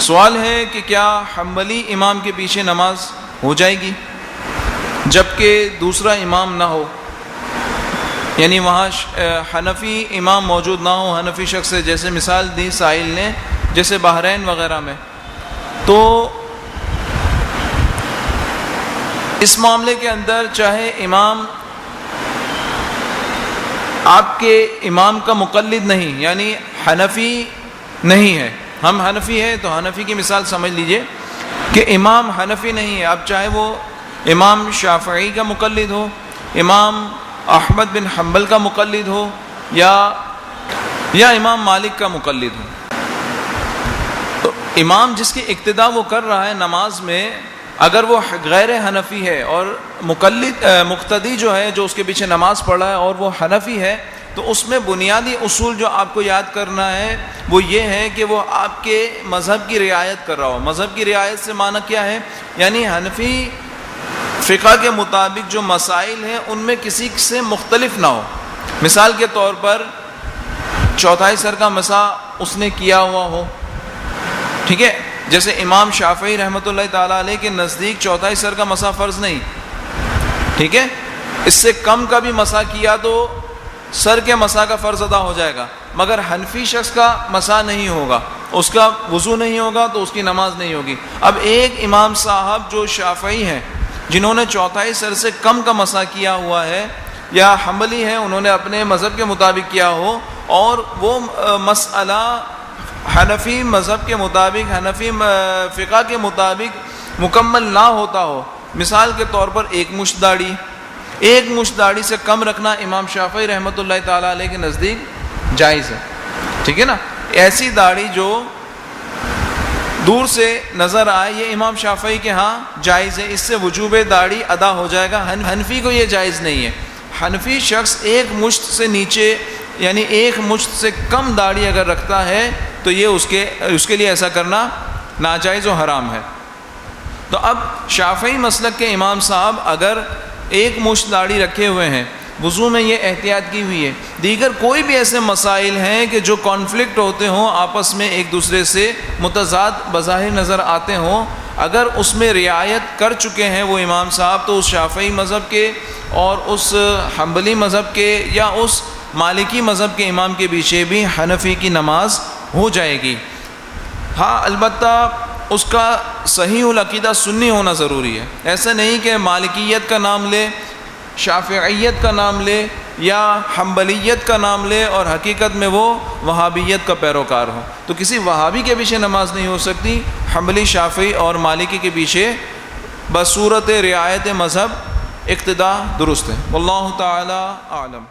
سوال ہے کہ کیا حنبلی امام کے پیچھے نماز ہو جائے گی جبکہ دوسرا امام نہ ہو، یعنی وہاں حنفی امام موجود نہ ہو، حنفی شخص ہے، جیسے مثال دی سائل نے، جیسے بحرین وغیرہ میں. تو اس معاملے کے اندر چاہے امام آپ کے امام کا مقلد نہیں، یعنی حنفی نہیں ہے، ہم حنفی ہیں تو حنفی کی مثال سمجھ لیجئے کہ امام حنفی نہیں ہے، اب چاہے وہ امام شافعی کا مقلد ہو، امام احمد بن حنبل کا مقلد ہو، یا امام مالک کا مقلد ہو. تو امام جس کی اقتداء وہ کر رہا ہے نماز میں، اگر وہ غیر حنفی ہے اور مقتدی جو ہے جو اس کے پیچھے نماز پڑھ رہا ہے اور وہ حنفی ہے، تو اس میں بنیادی اصول جو آپ کو یاد کرنا ہے وہ یہ ہے کہ وہ آپ کے مذہب کی رعایت کر رہا ہو. مذہب کی رعایت سے معنی کیا ہے؟ یعنی حنفی فقہ کے مطابق جو مسائل ہیں ان میں کسی سے مختلف نہ ہو. مثال کے طور پر چوتھائی سر کا مسح اس نے کیا ہوا ہو، ٹھیک ہے، جیسے امام شافعی رحمۃ اللہ تعالیٰ علیہ کے نزدیک چوتھائی سر کا مسح فرض نہیں، ٹھیک ہے، اس سے کم کا بھی مسح کیا تو سر کے مسح کا فرض ادا ہو جائے گا، مگر حنفی شخص کا مسح نہیں ہوگا، اس کا وضو نہیں ہوگا تو اس کی نماز نہیں ہوگی. اب ایک امام صاحب جو شافعی ہیں جنہوں نے چوتھائی سر سے کم کا مسح کیا ہوا ہے، یا حنبلی ہیں انہوں نے اپنے مذہب کے مطابق کیا ہو، اور وہ مسئلہ حنفی مذہب کے مطابق، حنفی فقہ کے مطابق مکمل نہ ہوتا ہو. مثال کے طور پر ایک مشت داڑھی سے کم رکھنا امام شافعی رحمۃ اللہ تعالیٰ علیہ کے نزدیک جائز ہے، ٹھیک ہے نا. ایسی داڑھی جو دور سے نظر آئے یہ امام شافعی کے ہاں جائز ہے، اس سے وجوب داڑھی ادا ہو جائے گا. حنفی کو یہ جائز نہیں ہے. حنفی شخص ایک مشت سے نیچے یعنی ایک مشت سے کم داڑھی اگر رکھتا ہے تو یہ اس کے لیے ایسا کرنا ناجائز و حرام ہے. تو اب شافعی مسلک کے امام صاحب اگر ایک مشت داڑھی رکھے ہوئے ہیں، وضو میں یہ احتیاط کی ہوئی ہے، دیگر کوئی بھی ایسے مسائل ہیں کہ جو کانفلکٹ ہوتے ہوں، آپس میں ایک دوسرے سے متضاد بظاہر نظر آتے ہوں، اگر اس میں رعایت کر چکے ہیں وہ امام صاحب تو اس شافعی مذہب کے اور اس حنبلی مذہب کے یا اس مالکی مذہب کے امام کے پیچھے بھی حنفی کی نماز ہو جائے گی. ہاں البتہ اس کا صحیح العقیدہ سنی ہونا ضروری ہے. ایسا نہیں کہ مالکیت کا نام لے، شافعیت کا نام لے یا حنبلیت کا نام لے اور حقیقت میں وہ وہابیت کا پیروکار ہو. تو کسی وہابی کے پیچھے نماز نہیں ہو سکتی. حنبلی، شافعی اور مالکی کے پیچھے بصورت رعایت مذہب اقتداء درست ہے. واللہ تعالی اعلم.